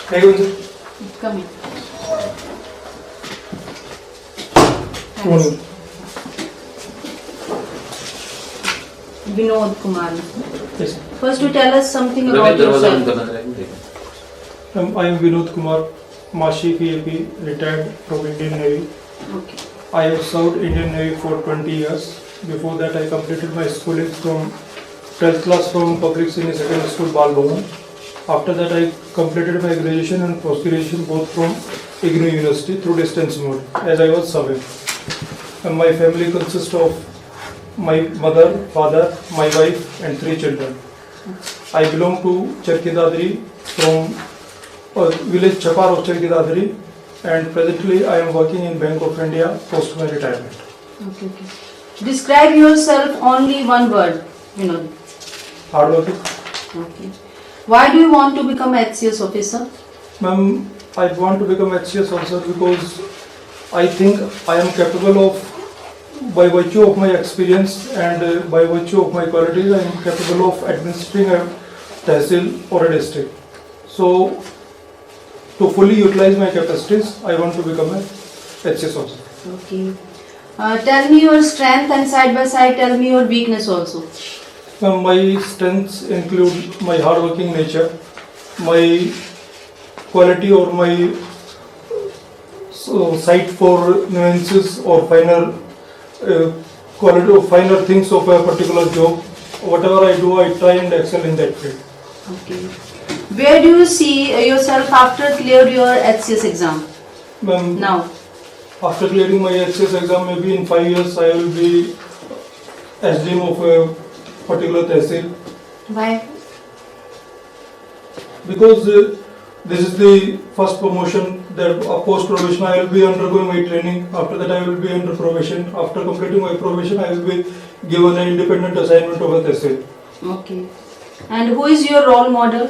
Come in. Vinod, Kumar. Yes. First, you tell us something about yourself. I am Vinod Kumar, Mashi PAP, retired from Indian Navy. Okay. I have served Indian Navy for 20 years. Before that, I completed my schooling from 12th class from Public Senior Secondary School, Balbhavan. After that, I completed my graduation and post-graduation both from IGNOU University through distance mode, as I was serving. And my family consists of my mother, father, my wife, and 3 children. I belong to Charkidadri from village Chapar of Charkidadri, and presently I am working in Bank of India post my retirement. Okay. Describe yourself only one word, Vinod. Hardworking. Okay. Why do you want to become HCS officer? Ma'am, I want to become HCS officer because I think I am capable of, by virtue of my experience and by virtue of my qualities, I am capable of administering a tehsil or a district. So, to fully utilize my capacities, I want to become a HCS officer. Okay. Tell me your strength and side by side tell me your weakness also. My strengths include my hardworking nature, my quality or my sight for nuances or finer quality or finer things of a particular job. Whatever I do, I try and excel in that field. Okay. Where do you see yourself after clear your HCS exam? Now. After clearing my HCS exam, maybe in 5 years, I will be SDM of a particular tehsil. Why? Because this is the first promotion that post probation I will be undergoing my training. After that, I will be under probation. After completing my probation, I will be given an independent assignment of a tehsil. Okay. And who is your role model?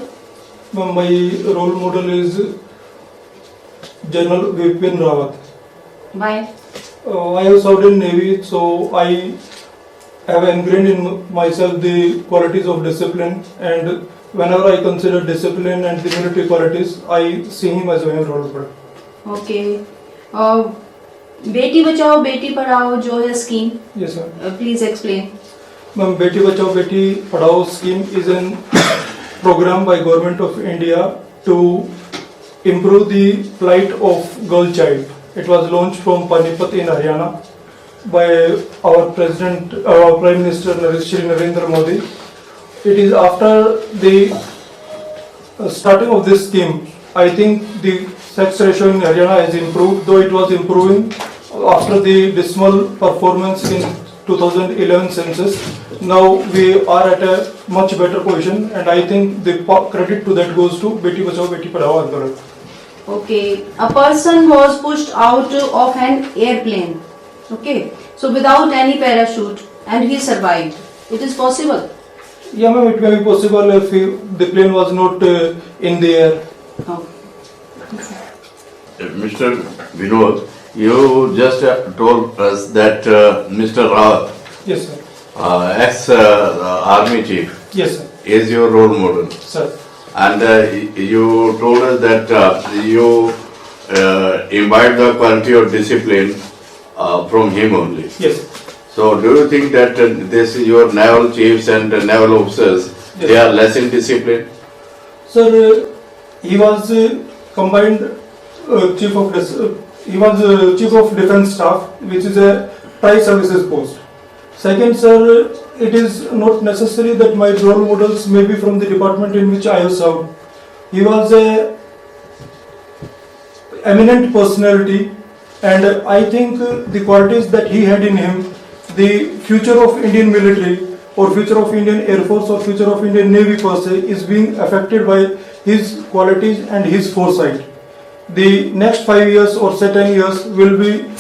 My role model is General Vipin Rawat. Why? I have served in Navy, so I have ingrained in myself the qualities of discipline, and whenever I consider discipline and the military qualities, I see him as my role model. Okay. Beti Bachao Beti Padhao जो है scheme. Yes, sir. Please explain. Ma'am, Beti Bachao Beti Padhao scheme is a program by Government of India to improve the plight of girl child. It was launched from Panipat in Haryana by our President, our Prime Minister Shri Narendra Modi. It is after the starting of this scheme, I think the sex ratio in Haryana has improved, though it was improving after the dismal performance in 2011 census. Now we are at a much better position, and I think the credit to that goes to Beti Bachao Beti Padhao Andolan. Okay, a person was pushed out of an airplane, okay, so without any parachute, and he survived. It is possible? Yeah, ma'am, it may be possible if the plane was not in the air. Oh. Mr. Vinod, you just told us that Mr. Rawat, Yes, sir. ex-army chief, Yes, sir. is your role model. Sir. And you told us that you imbibe the quality of discipline from him only. Yes. So do you think that this your naval chiefs and naval officers, Yes. they are less in discipline? Sir, he was combined chief of chief of defense staff, which is a tri-services post. Second, sir, it is not necessary that my role models may be from the department in which I have served. He was a eminent personality, and I think the qualities that he had in him, the future of Indian military or future of Indian Air Force or future of Indian Navy per se is being affected by his qualities and his foresight. The next 5 years or say 10 years will be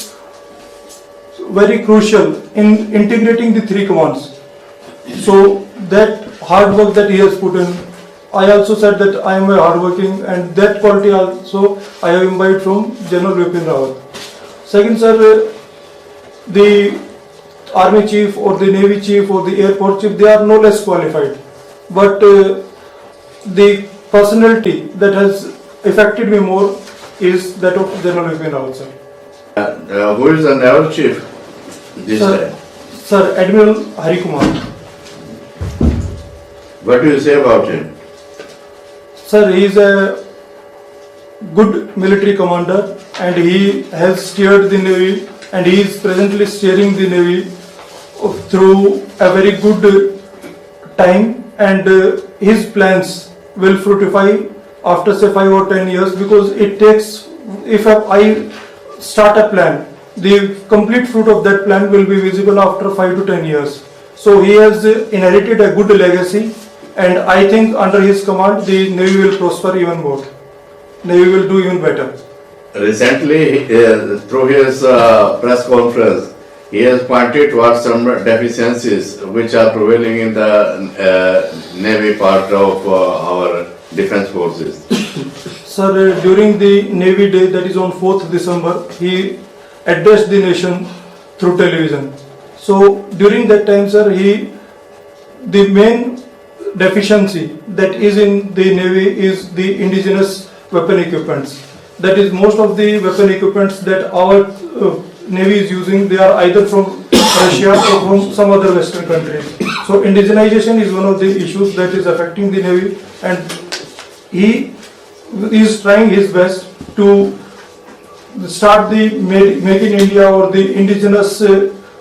very crucial in integrating the 3 commands. So that hard work that he has put in, I also said that I am a hardworking, and that quality also I have imbibed from General Vipin Rawat. Second, sir, the Army Chief or the Navy Chief or the Airport Chief, they are no less qualified. But the personality that has affected me more is that of General Vipin Rawat, sir. Who is the naval chief this Sir, time? Sir, Admiral Hari Kumar. What do you say about him? Sir, he is a good military commander and he has steered the Navy and he is presently steering the Navy through a very good time, and his plans will fructify after say 5 or 10 years, because it takes, if I start a plan, the complete fruit of that plan will be visible after 5 to 10 years. So he has inherited a good legacy, and I think under his command the Navy will prosper even more. Navy will do even better. Recently, through his press conference, he has pointed towards some deficiencies which are prevailing in the Navy part of our defense forces. Sir, during the Navy Day, that is on 4th December, he addressed the nation through television. So during that time, sir, the main deficiency that is in the Navy is the indigenous weapon equipments. That is, most of the weapon equipments that our Navy is using, they are either from Russia or from some other Western countries. So indigenization is one of the issues that is affecting the Navy, and he is trying his best to start the Make in India or the indigenous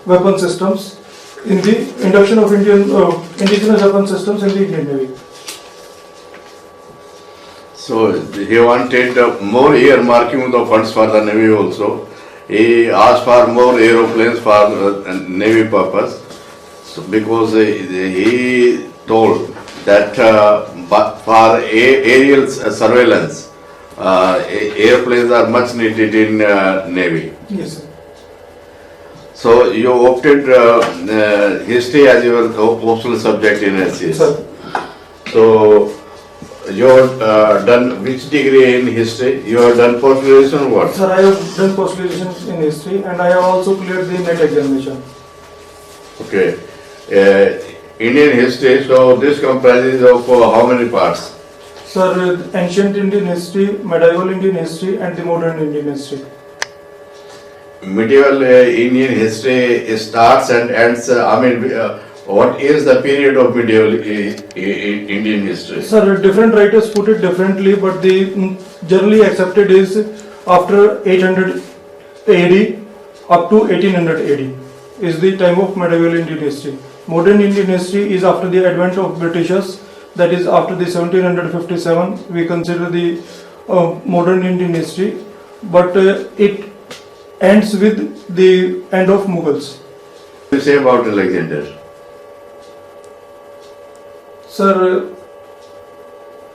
weapon systems in the induction of indigenous weapon systems in the Indian Navy. So he wanted more earmarking of the funds for the Navy also. He asked for more aeroplanes for Navy purpose, so because he told that but for aerial surveillance, airplanes are much needed in Navy. Yes, sir. So you opted history as your optional subject in HCS. Sir. So you have done which degree in history? You have done post-graduation or what? Sir, I have done post-graduation in history and I have also cleared the NET examination. Okay. Indian history, so this comprises of how many parts? Sir, ancient Indian history, medieval Indian history and the modern Indian history. Medieval Indian history starts and ends, what is the period of medieval Indian history? Sir, different writers put it differently, but the generally accepted is after 800 AD up to 1800 AD is the time of medieval Indian history. Modern Indian history is after the advent of Britishers, that is after the 1757 we consider the modern Indian history, but it ends with the end of Mughals. What do you say about Alexander? Sir,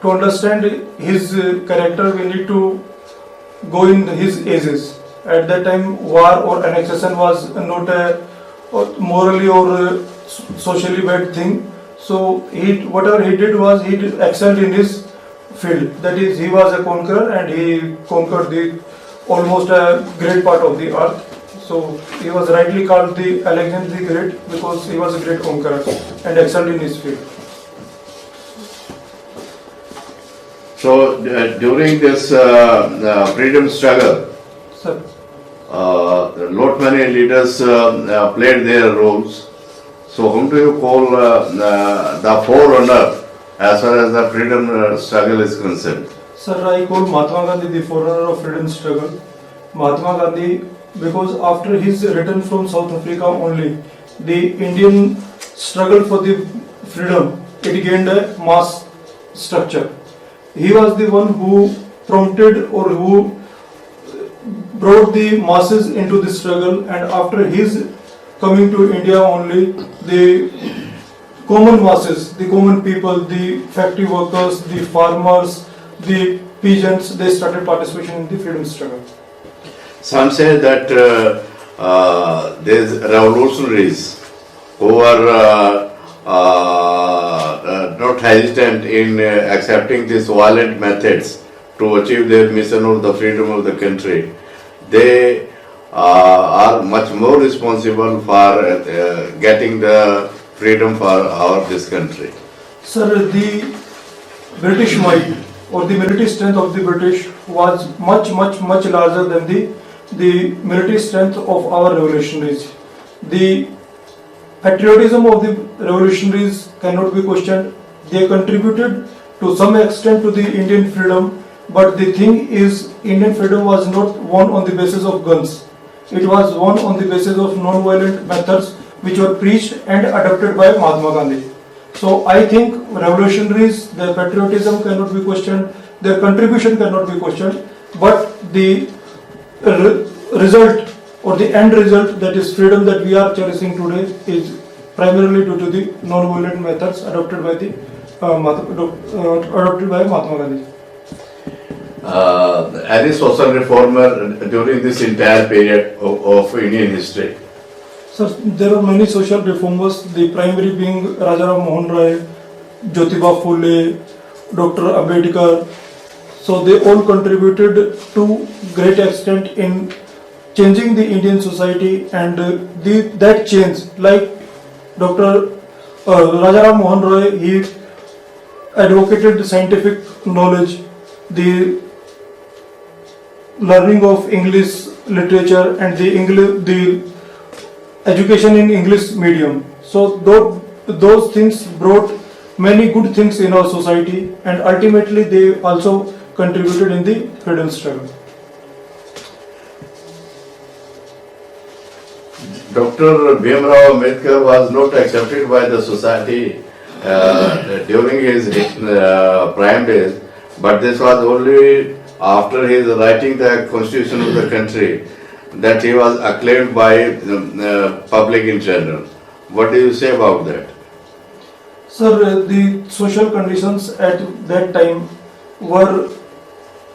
to understand his character, we need to go in his ages. At that time, war or annexation was not a morally or socially bad thing. So whatever he did was he excelled in his field. That is, he was a conqueror and he conquered almost a great part of the earth. So he was rightly called the Alexander the Great because he was a great conqueror and excelled in his field. So during this freedom struggle, Sir. lot many leaders played their roles. So whom do you call the forerunner as far as the freedom struggle is concerned? Sir, I call Mahatma Gandhi the forerunner of freedom struggle. Mahatma Gandhi, because after his return from South Africa only, the Indian struggle for the freedom, it gained a mass structure. He was the one who prompted or who brought the masses into the struggle, and after his coming to India only, the common masses, the common people, the factory workers, the farmers, the peasants, they started participation in the freedom struggle. Some say that these revolutionaries who are not hesitant in accepting these violent methods to achieve their mission of the freedom of the country, they are much more responsible for getting the freedom for this country. Sir, the British might or the military strength of the British was much larger than the military strength of our revolutionaries. The patriotism of the revolutionaries cannot be questioned. They contributed to some extent to the Indian freedom, but the thing is, Indian freedom was not won on the basis of guns. It was won on the basis of non-violent methods which were preached and adopted by Mahatma Gandhi. So I think revolutionaries, their patriotism cannot be questioned, their contribution cannot be questioned, but the result or the end result, that is freedom that we are cherishing today, is primarily due to the non-violent methods adopted by the Mahatma Gandhi. Any social reformer during this entire period of Indian history? Sir, there are many social reformers, the primary being Rajaram Mohan Rai, Jyotiba Phule, Dr. Ambedkar. So they all contributed to great extent in changing the Indian society, and that change, like Dr. Rajaram Mohan Roy, he advocated scientific knowledge, the learning of English literature and the education in English medium. So those things brought many good things in our society, and ultimately they also contributed in the freedom struggle. Dr. Bhimrao Ambedkar was not accepted by the society during his prime days, but this was only after his writing the constitution of the country that he was acclaimed by public in general. What do you say about that? Sir, the social conditions at that time were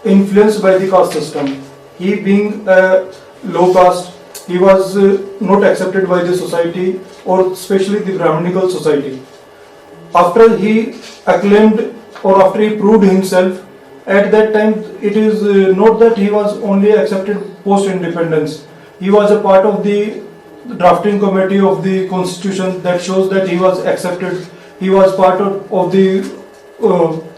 influenced by the caste system. He being a low caste, he was not accepted by the society, or especially the Brahminical society. After he acclaimed, or after he proved himself, at that time it is not that he was only accepted post-independence. He was a part of the drafting committee of the constitution, that shows that he was accepted. He was part of the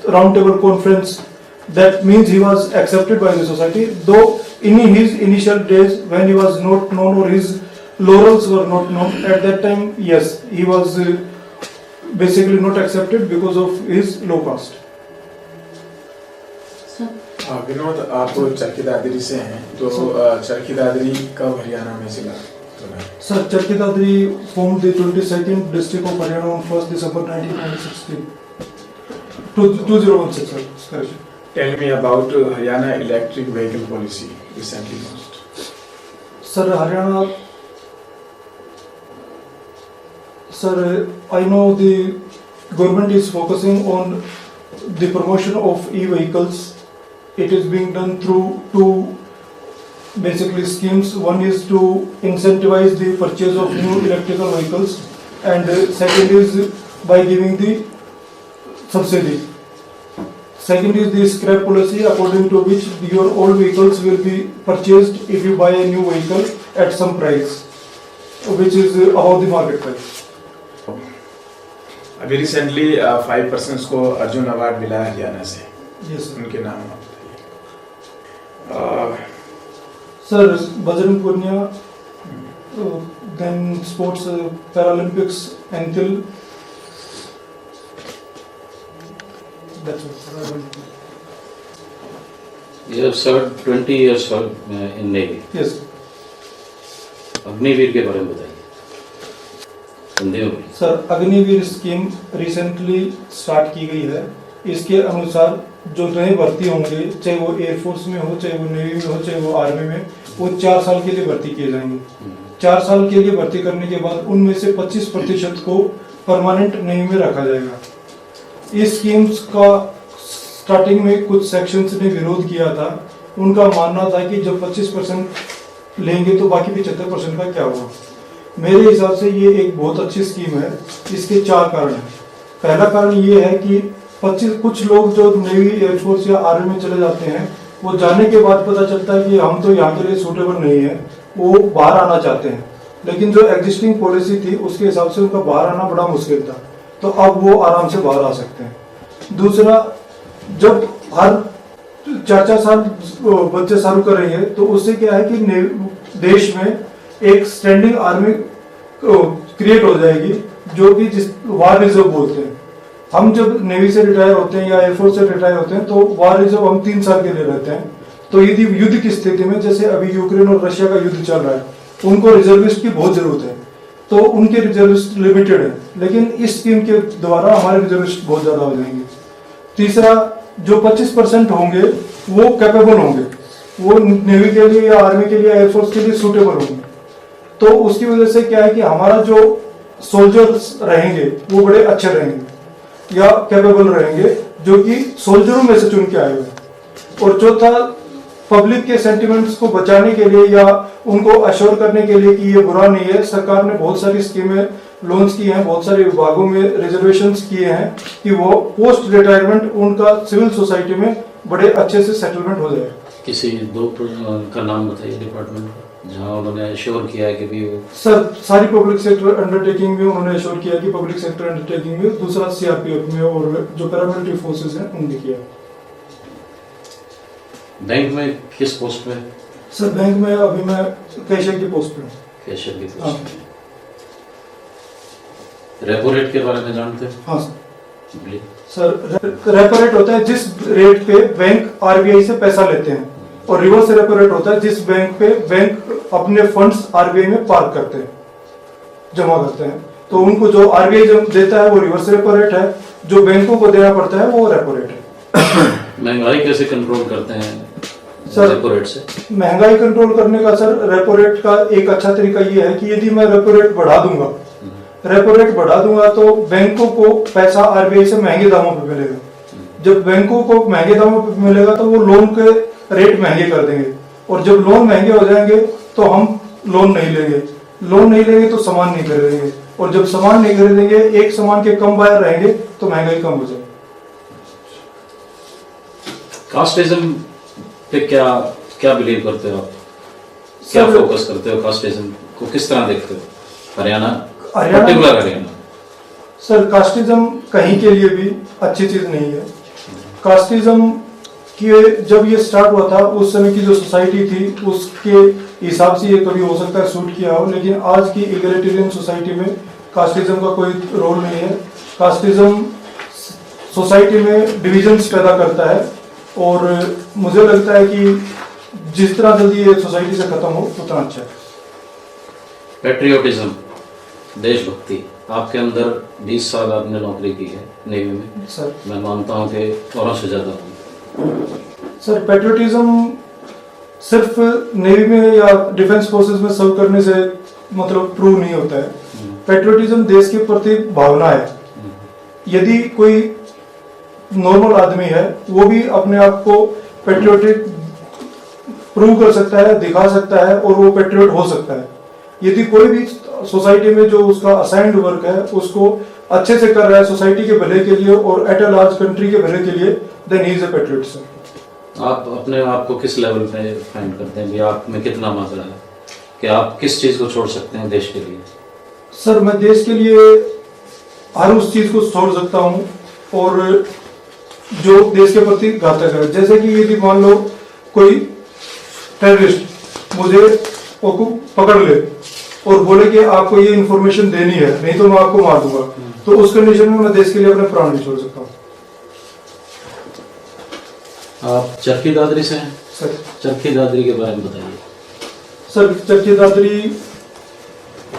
round table conference. That means he was accepted by the society, though in his initial days when he was not known or his laurels were not known, at that time, yes, he was basically not accepted because of his low caste. Vinod, आप चरखी दादरी से हैं, तो चरखी दादरी कब हरियाणा में जिला? Sir, Charkhi Dadri formed the 22nd district of Haryana on 1st December 1916. 2016, sir. Tell me about Haryana electric vehicle policy recently launched. Sir, Haryana. Sir, I know the government is focusing on the promotion of e-vehicles. It is being done through two basically schemes. One is to incentivize the purchase of new electrical vehicles, and second is by giving the subsidy. Second is the scrap policy, according to which your old vehicles will be purchased if you buy a new vehicle at some price, which is above the market price. अभी recently 5 persons को Arjun award मिला है हरियाणा से. Yes, sir. उनके नाम आप बताइए. Sir, Bajrang Punia, then sports Paralympics, Antil. That's all. You have served 20 years in Navy. Yes. Agniveer के बारे में बताइए. संदेह में. Sir, Agniveer scheme recently start की गई है. इसके अनुसार जो नए भर्ती होंगे, चाहे वो एयरफोर्स में हो, चाहे वो नेवी में हो, चाहे वो आर्मी में, वो 4 साल के लिए भर्ती किए जाएंगे. 4 साल के लिए भर्ती करने के बाद उनमें से 25% को परमानेंट नेवी में रखा जाएगा. इस स्कीम्स का स्टार्टिंग में कुछ सेक्शंस ने विरोध किया था. उनका मानना था कि जब 25% लेंगे तो बाकी 75% का क्या होगा. मेरे हिसाब से ये एक बहुत अच्छी स्कीम है. इसके 4 कारण हैं. पहला कारण ये है कि कुछ लोग जो नेवी, एयरफोर्स या आर्मी में चले जाते हैं, वो जाने के बाद पता चलता है कि हम तो यहाँ के लिए सूटेबल नहीं है, वो बाहर आना चाहते हैं. लेकिन जो एग्जिस्टिंग पॉलिसी थी उसके हिसाब से उनका बाहर आना बड़ा मुश्किल था, तो अब वो आराम से बाहर आ सकते हैं. दूसरा, जब हर 4-4 साल बच्चे सर्व करेंगे तो उससे क्या है कि देश में एक स्टैंडिंग आर्मी क्रिएट हो जाएगी, जो कि जिस वार रिजर्व बोलते हैं। हम जब नेवी से रिटायर होते हैं या एयरफोर्स से रिटायर होते हैं तो वार रिजर्व हम 3 साल के लिए रहते हैं। तो यदि युद्ध की स्थिति में, जैसे अभी यूक्रेन और रशिया का युद्ध चल रहा है, उनको रिजर्विस्ट की बहुत जरूरत है, तो उनके रिजर्विस्ट लिमिटेड है, लेकिन इस स्कीम के द्वारा हमारे रिजर्विस्ट बहुत ज्यादा हो जाएंगे। तीसरा, जो 25% होंगे वो कैपेबल होंगे, वो नेवी के लिए या आर्मी के लिए एयरफोर्स के लिए सूटेबल होंगे। तो उसकी वजह से क्या है कि हमारा जो सोल्जर्स रहेंगे वो बड़े अच्छे रहेंगे या कैपेबल रहेंगे, जो कि सोल्जरों में से चुन के आए हुए। और चौथा, पब्लिक के सेंटिमेंट्स को बचाने के लिए या उनको अश्योर करने के लिए कि ये बुरा नहीं है, सरकार ने बहुत सारी स्कीमें लॉन्च की हैं, बहुत सारे विभागों में रिजर्वेशंस किए हैं कि वो पोस्ट रिटायरमेंट उनका सिविल सोसाइटी में बड़े अच्छे से सेटलमेंट हो जाए। किसी 2 का नाम बताइए डिपार्टमेंट जहाँ उन्होंने एश्योर किया है कि भी वो। सर, सारी पब्लिक सेक्टर अंडरटेकिंग में उन्होंने एश्योर किया कि पब्लिक सेक्टर अंडरटेकिंग में, दूसरा सीआरपीएफ में, और जो पैरामिलिट्री फोर्सेस हैं उनने किया। बैंक में किस पोस्ट पे? सर, बैंक में अभी मैं कैशियर की पोस्ट पे हूँ। कैशियर की पोस्ट पे। रेपो रेट के बारे में जानते हैं? हाँ सर, रेपो रेट होता है जिस रेट पे बैंक आरबीआई से पैसा लेते हैं, और रिवर्स रेपो रेट होता है जिस बैंक पे बैंक अपने फंड्स आरबीआई में पार्क करते हैं, जमा करते हैं। तो उनको जो आरबीआई जब देता है वो रिवर्स रेपो रेट है, जो बैंकों को देना पड़ता है वो रेपो रेट है। महंगाई कैसे कंट्रोल करते हैं सर? रेपो रेट से महंगाई कंट्रोल करने का सर, रेपो रेट का एक अच्छा तरीका ये है कि यदि मैं रेपो रेट बढ़ा दूंगा तो बैंकों को पैसा आरबीआई से महंगे दामों पे मिलेगा। जब बैंकों को महंगे दामों पे मिलेगा तो वो लोन के रेट महंगे कर देंगे, और जब लोन महंगे हो जाएंगे तो हम लोन नहीं लेंगे तो सामान नहीं खरीदेंगे, और जब सामान नहीं खरीदेंगे, एक सामान के कम बायर रहेंगे तो महंगाई कम हो जाएगी। कास्टिज्म पे क्या बिलीव करते हो आप? क्या फोकस करते हो? कास्टिज्म को किस तरह देखते हो? Haryana particular Haryana. Sir, casteism कहीं के लिए भी अच्छी चीज नहीं है। कास्टिज्म कि जब ये स्टार्ट हुआ था उस समय की जो सोसाइटी थी उसके हिसाब से ये कभी हो सकता है सूट किया हो, लेकिन आज की इगलिटेरियन सोसाइटी में कास्टिज्म का कोई रोल नहीं है। कास्टिज्म सोसाइटी में डिविजन्स पैदा करता है, और मुझे लगता है कि जिस तरह जल्दी ये सोसाइटी से खत्म हो उतना अच्छा है। पेट्रियोटिज्म, देशभक्ति, आपके अंदर 20 साल आपने नौकरी की है नेवी में सर। मैं मानता हूँ कि औरों से ज्यादा। सर, पेट्रियोटिज्म सिर्फ नेवी में या डिफेंस फोर्सेस में सर्व करने से मतलब प्रूव नहीं होता है। पेट्रियोटिज्म देश के प्रति भावना है। यदि कोई नॉर्मल आदमी है वो भी अपने आप को पेट्रियोटिक प्रूव कर सकता है, दिखा सकता है, और वो पेट्रियोट हो सकता है। यदि कोई भी सोसाइटी में जो उसका असाइंड वर्क है उसको अच्छे से कर रहा है सोसाइटी के भले के लिए और एट अ लार्ज कंट्री के भले के लिए, then he is a patriot. Sir, आप अपने आप को किस लेवल पे फाइंड करते हैं? आप में कितना मात्रा है कि आप किस चीज को छोड़ सकते हैं देश के लिए? सर, मैं देश के लिए हर उस चीज को छोड़ सकता हूँ और जो देश के प्रति घातक है। जैसे कि यदि मान लो कोई टेररिस्ट मुझे पकड़ ले और बोले कि आपको ये इन्फॉर्मेशन देनी है, नहीं तो मैं आपको मार दूंगा, तो उस कंडीशन में मैं देश के लिए अपने प्राण नहीं छोड़ सकता हूँ। आप चरखी दादरी से हैं सर? चरखी दादरी के बारे में बताइए। सर, चरखी दादरी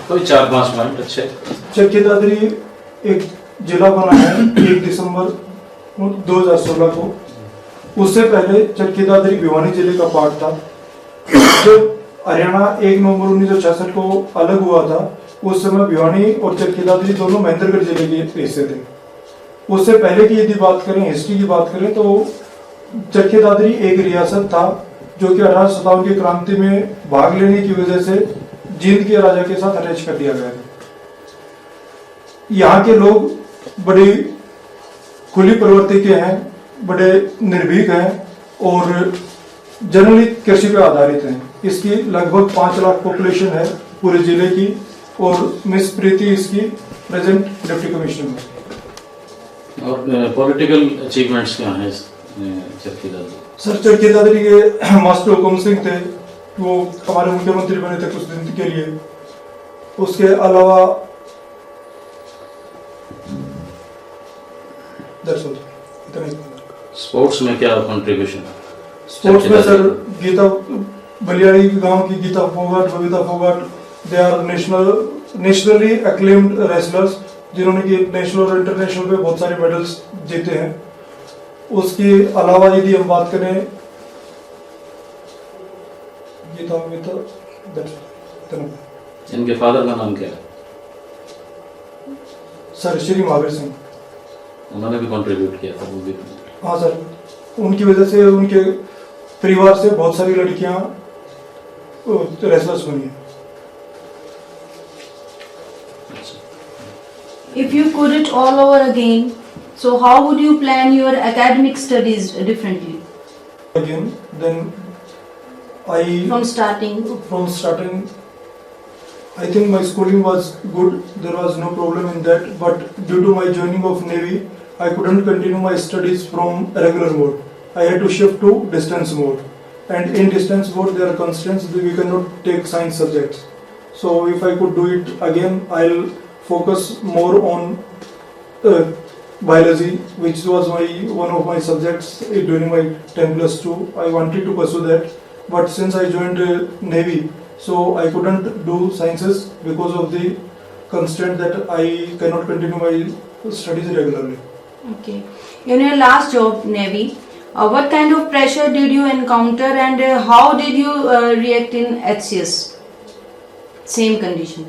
कोई 4-5 पॉइंट अच्छे। चरखी दादरी एक जिला बना है 1 दिसंबर 2016 को। उससे पहले चरखी दादरी भिवानी जिले का पार्ट था। जब हरियाणा 1 नवंबर 1966 को अलग हुआ था उस समय भिवानी और चरखी दादरी दोनों महेंद्रगढ़ जिले के हिस्से थे। उससे पहले की यदि बात करें, हिस्ट्री की बात करें, तो चरखी दादरी एक रियासत था जो कि 1857 की क्रांति में भाग लेने की वजह से जींद के राजा के साथ अटैच कर दिया गया था। यहाँ के लोग बड़ी खुली प्रवृत्ति के हैं, बड़े निर्भीक हैं और जनरली कृषि पे आधारित हैं। इसकी लगभग 5 लाख पॉपुलेशन है पूरे जिले की, और मिस प्रीति इसकी प्रेजेंट डिप्टी कमिश्नर है। और पॉलिटिकल अचीवमेंट्स क्या हैं चरखी दादरी? सर चरखी दादरी के मास्टर हुकुम सिंह थे, वो हमारे मुख्यमंत्री बने थे कुछ दिन के लिए। उसके अलावा इतना ही। स्पोर्ट्स में क्या कंट्रीब्यूशन है? स्पोर्ट्स में सर गीता बलियाड़ी गांव की Geeta Phogat, Babita Phogat, they are nationally acclaimed wrestlers, जिन्होंने कि नेशनल और इंटरनेशनल पे बहुत सारे मेडल्स जीते हैं। उसके अलावा यदि हम बात करें गीता इनके फादर का नाम क्या है? सर श्री महावीर सिंह। उन्होंने भी कंट्रीब्यूट किया था, वो भी। हाँ सर, उनकी वजह से उनके परिवार से बहुत सारी लड़कियां रेसलर्स बनी हैं। If you could it all over again, so how would you plan your academic studies differently? Again, then From starting? From starting, I think my schooling was good. There was no problem in that. But due to my joining of Navy, I couldn't continue my studies from regular mode. I had to shift to distance mode. And in distance mode, there are constraints. We cannot take science subjects. So if I could do it again, I'll focus more on biology, which was one of my subjects during my 10+2. I wanted to pursue that, but since I joined Navy, so I couldn't do sciences because of the constraint that I cannot continue my studies regularly. Okay. In your last job, Navy, what kind of pressure did you encounter, and how did you react in HCS? Same condition.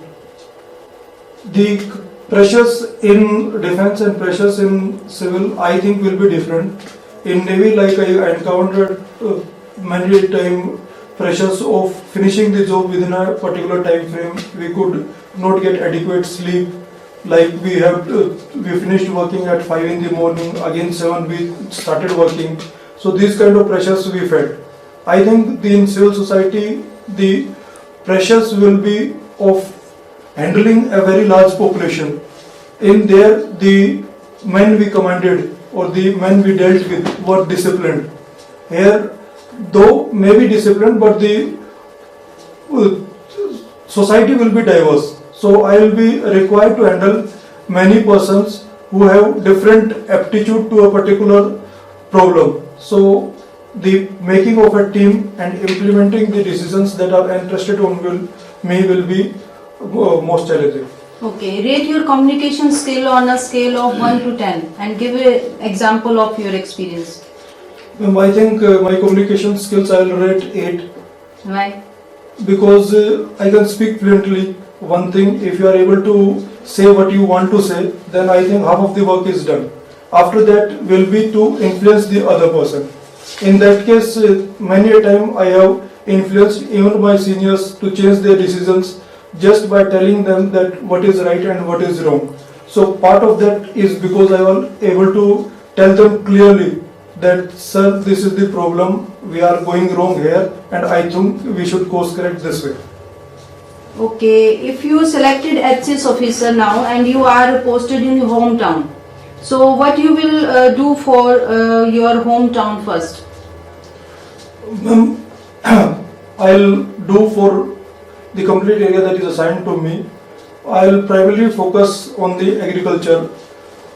The pressures in defense and pressures in civil, I think, will be different. In Navy, like I encountered many time pressures of finishing the job within a particular time frame. We could not get adequate sleep. Like we finished working at 5 in the morning, again 7 we started working. So these kind of pressures we felt. I think in civil society, the pressures will be of handling a very large population. In there, the men we commanded or the men we dealt with were disciplined. Here, though may be disciplined, but the society will be diverse. So I will be required to handle many persons who have different aptitude to a particular problem. So the making of a team and implementing the decisions that are entrusted on me will be most challenging. Okay, rate your communication skill on a scale of 1 to 10 and give an example of your experience. I think my communication skills I will rate 8. Why? Because I can speak fluently. One thing, if you are able to say what you want to say, then I think half of the work is done. After that will be to influence the other person. In that case, many a time I have influenced even my seniors to change their decisions just by telling them that what is right and what is wrong. So part of that is because I was able to tell them clearly that, sir, this is the problem, we are going wrong here, and I think we should course correct this way. Okay, if you selected HCS officer now and you are posted in your hometown, so what you will do for your hometown first? I'll do for the complete area that is assigned to me. I'll primarily focus on the agriculture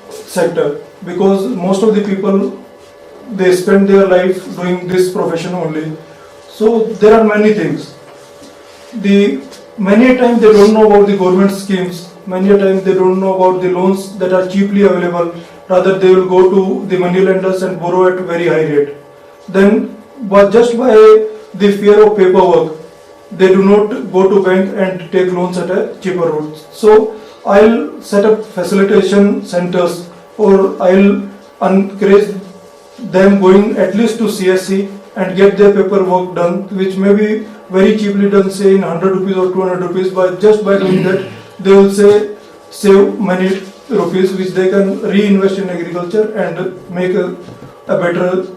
sector, because most of the people, they spend their life doing this profession only. So there are many things. Many a time they don't know about the government schemes. Many a time they don't know about the loans that are cheaply available. Rather they will go to the money lenders and borrow at very high rate. Then, but just by the fear of paperwork, they do not go to bank and take loans at a cheaper rate. So I'll set up facilitation centers, or I'll encourage them going at least to CSC and get their paperwork done, which may be very cheaply done, say in 100 rupees or 200 rupees. But just by doing that, they will save many rupees, which they can reinvest in agriculture and make a better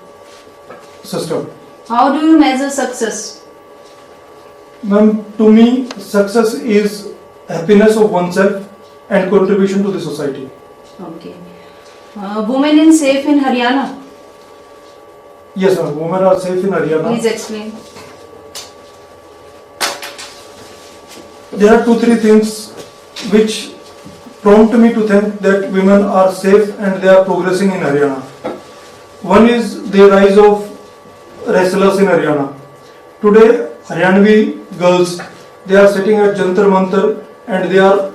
system. How do you measure success? Ma'am, to me, success is happiness of oneself and contribution to the society. Okay. Women in safe in Haryana? Yes, sir. Women are safe in Haryana. Please explain. There are 2-3 things which prompt me to think that women are safe and they are progressing in Haryana. One is the rise of wrestlers in Haryana. Today, Haryanvi girls, they are sitting at Jantar Mantar and they are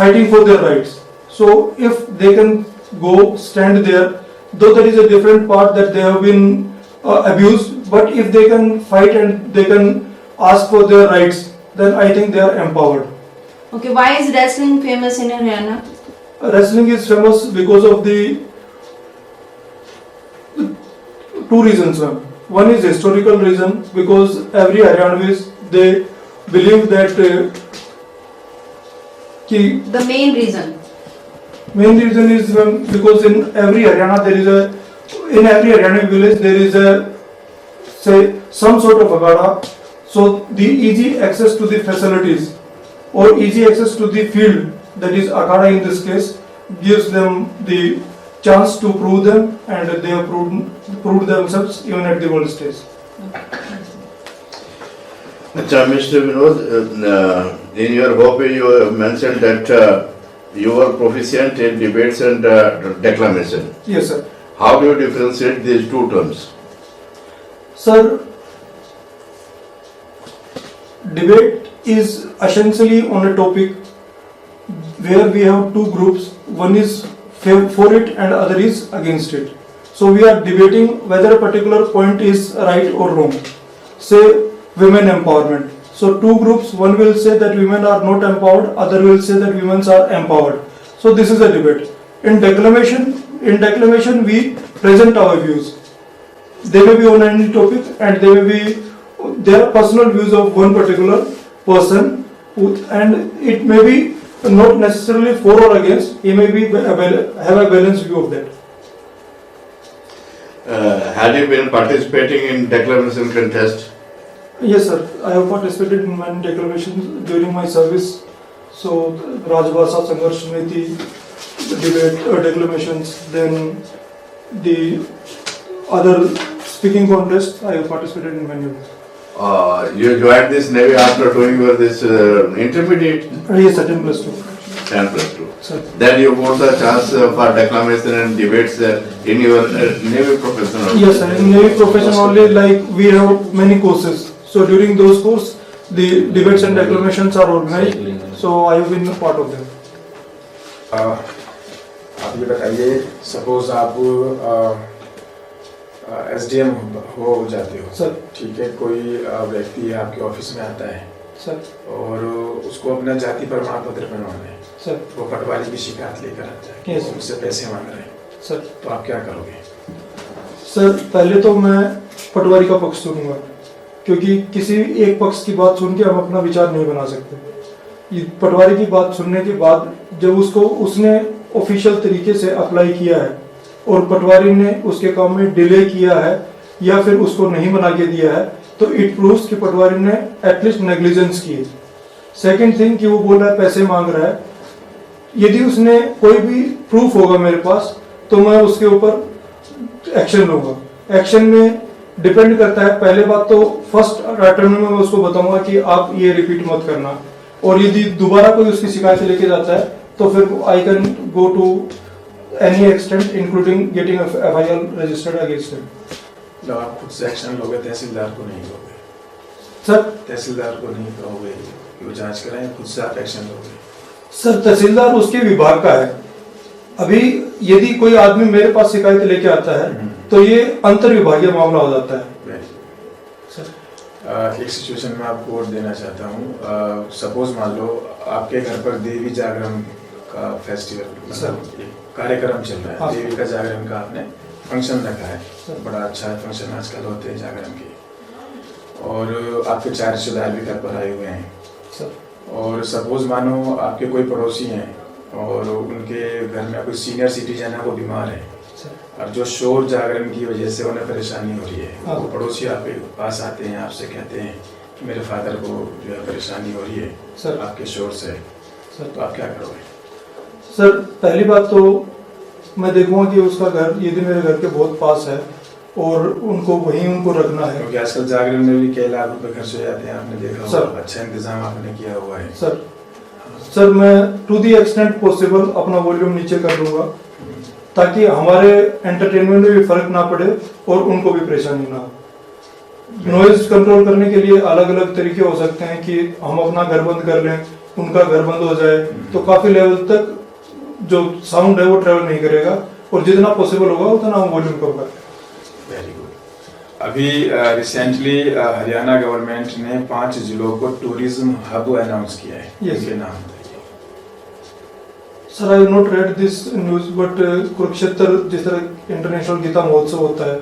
fighting for their rights. So if they can go stand there, though there is a different part that they have been abused, but if they can fight and they can ask for their rights, then I think they are empowered. Okay, why is wrestling famous in Haryana? Wrestling is famous because of the 2 reasons. One is historical reason, because every Haryanvis, they believe that The main reason. main reason is because in every Haryana in every Haryana village there is some sort of akhada. So the easy access to the facilities or easy access to the field, that is akhada in this case, gives them the chance to prove them, and they have proved themselves even at the world stage. Mr. Vinod, in your hobby you have mentioned that you are proficient in debates and declamation. Yes, sir. How do you differentiate these 2 terms? Sir, debate is essentially on a topic where we have 2 groups. One is for it and other is against it. So we are debating whether a particular point is right or wrong. Say women empowerment. So 2 groups, one will say that women are not empowered, other will say that women are empowered. So this is a debate. In declamation we present our views. They may be on any topic and they may be their personal views of one particular person, and it may be not necessarily for or against. He may be have a balanced view of that. Had you been participating in declamation contest? Yes, sir. I have participated in many declamations during my service. So Rajbhasha Sangharsh Samiti debate declamations, then the other speaking contest. I have participated in many of them. You joined this Navy after doing your this intermediate? Yes, sir. 10 plus 2. 10 plus 2. Sir. Then you got the chance for declamation and debates in your Navy profession also. Yes, sir. In Navy profession only, like we have many courses. So during those courses, the debates and declamations are organized. So I have been a part of them. आप ये बताइए, suppose आप SDM हो जाते हो, sir. ठीक है, कोई व्यक्ति आपके ऑफिस में आता है सर, और उसको अपना जाति प्रमाण पत्र बनवाना है सर, वो पटवारी की शिकायत लेकर आता है कि Yes. वो मुझसे पैसे मांग रहे हैं, सर, तो आप क्या करोगे? सर, पहले तो मैं पटवारी का पक्ष सुनूंगा, क्योंकि किसी एक पक्ष की बात सुन के हम अपना विचार नहीं बना सकते। ये पटवारी की बात सुनने के बाद जब उसने ऑफिशियल तरीके से अप्लाई किया है और पटवारी ने उसके काम में डिले किया है या फिर उसको नहीं बना के दिया है, तो इट प्रूव्स कि पटवारी ने एटलीस्ट नेग्लिजेंस की है। सेकंड थिंग कि वो बोल रहा है पैसे मांग रहा है, यदि उसने कोई भी प्रूफ होगा मेरे पास तो मैं उसके ऊपर एक्शन लूंगा। एक्शन में डिपेंड करता है, पहले बात तो फर्स्ट अटेम्प्ट में मैं उसको बताऊंगा कि आप ये रिपीट मत करना, और यदि दोबारा कोई उसकी शिकायत लेके जाता है तो फिर I can go to any extent including getting FIR registered against him. मतलब आप खुद से एक्शन लोगे, तहसीलदार को नहीं लोगे? सर, तहसीलदार को नहीं कहोगे कि वो जांच कराएं, खुद से आप एक्शन लोगे? सर, तहसीलदार उसके विभाग का है। अभी यदि कोई आदमी मेरे पास शिकायत लेके आता है तो ये अंतर विभागीय मामला हो जाता है। एक सिचुएशन में आपको वोट देना चाहता हूँ। सपोज मान लो आपके घर पर देवी जागरण का फेस्टिवल, मतलब एक कार्यक्रम चल रहा है, हाँ। देवी का जागरण का आपने फंक्शन रखा है, बड़ा अच्छा फंक्शन आजकल होते हैं जागरण के, और आपके 4 रिश्तेदार भी घर पर आए हुए हैं सर। और सपोज मानो आपके कोई पड़ोसी हैं और उनके घर में कोई सीनियर सिटीजन है, वो बीमार है और जो शोर जागरण की वजह से उन्हें परेशानी हो रही है, हाँ। वो पड़ोसी आपके पास आते हैं, आपसे कहते हैं कि मेरे फादर को जो है परेशानी हो रही है सर। आपके शोर से, सर, तो आप क्या करोगे? सर, पहली बात तो मैं देखूंगा कि उसका घर यदि मेरे घर के बहुत पास है और उनको वहीं उनको रखना है। क्योंकि आजकल जागरण में भी कई लाख रुपए खर्च हो जाते हैं, आपने देखा सर। होगा, अच्छा इंतजाम आपने किया हुआ है। सर मैं टू दी एक्सटेंट पॉसिबल अपना वॉल्यूम नीचे कर लूंगा ताकि हमारे एंटरटेनमेंट में भी फर्क ना पड़े और उनको भी परेशानी ना हो। नॉइज कंट्रोल करने के लिए अलग अलग तरीके हो सकते हैं कि हम अपना घर बंद कर लें, उनका घर बंद हो जाए, तो काफी लेवल तक जो साउंड है वो ट्रेवल नहीं करेगा और जितना पॉसिबल होगा उतना हम वॉल्यूम कम करें। Very good. अभी रिसेंटली हरियाणा गवर्नमेंट ने 5 जिलों को टूरिज्म हब अनाउंस किया है। Yes. इसके नाम बताइए। Sir I have not read this news but Kurukshetra जिस तरह इंटरनेशनल गीता महोत्सव होता है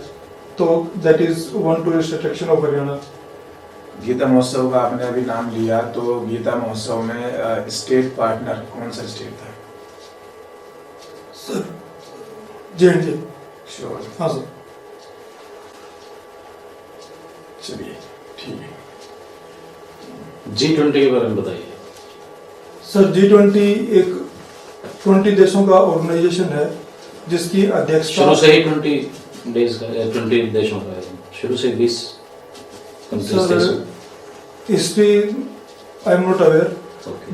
तो that is one tourist attraction of Haryana. Gita Mahotsav का आपने अभी नाम लिया, तो गीता महोत्सव में स्टेट पार्टनर कौन सा स्टेट था? Sir J&K। श्योर? हाँ सर। चलिए ठीक है। G20 के बारे में बताइए। सर G20 एक 20 देशों का ऑर्गेनाइजेशन है जिसकी अध्यक्षता शुरू से ही 20 डेज का 20 देशों का है, शुरू से 20 कंट्रीज थे। History I am not aware.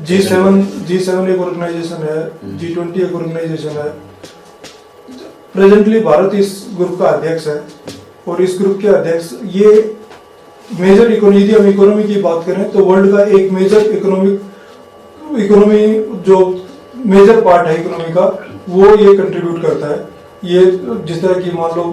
G7 एक ऑर्गेनाइजेशन है, G20 एक ऑर्गेनाइजेशन है। प्रेजेंटली भारत इस ग्रुप का अध्यक्ष है और इस ग्रुप के अध्यक्ष ये मेजर इकोनॉमी, यदि हम इकोनॉमी की बात करें तो वर्ल्ड का एक मेजर इकोनॉमी जो मेजर पार्ट है इकोनॉमी का वो ये कंट्रीब्यूट करता है। ये जिस तरह की मान लो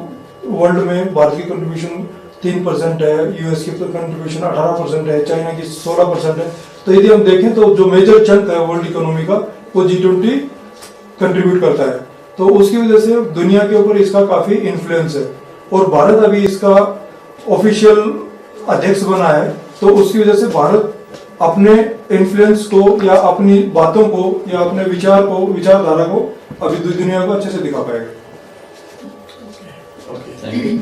वर्ल्ड में भारत की कंट्रीब्यूशन 3% है, यूएस की कंट्रीब्यूशन 18% है, चाइना की 16% है। तो यदि हम देखें तो जो मेजर चंक है वर्ल्ड इकोनॉमी का वो G20 कंट्रीब्यूट करता है, तो उसकी वजह से दुनिया के ऊपर इसका काफी इन्फ्लुएंस है और भारत अभी इसका ऑफिशियल अध्यक्ष बना है, तो उसकी वजह से भारत अपने इन्फ्लुएंस को या अपनी बातों को या अपने विचारधारा को अभी दुनिया को अच्छे से दिखा पाएगा। ओके। Thank you.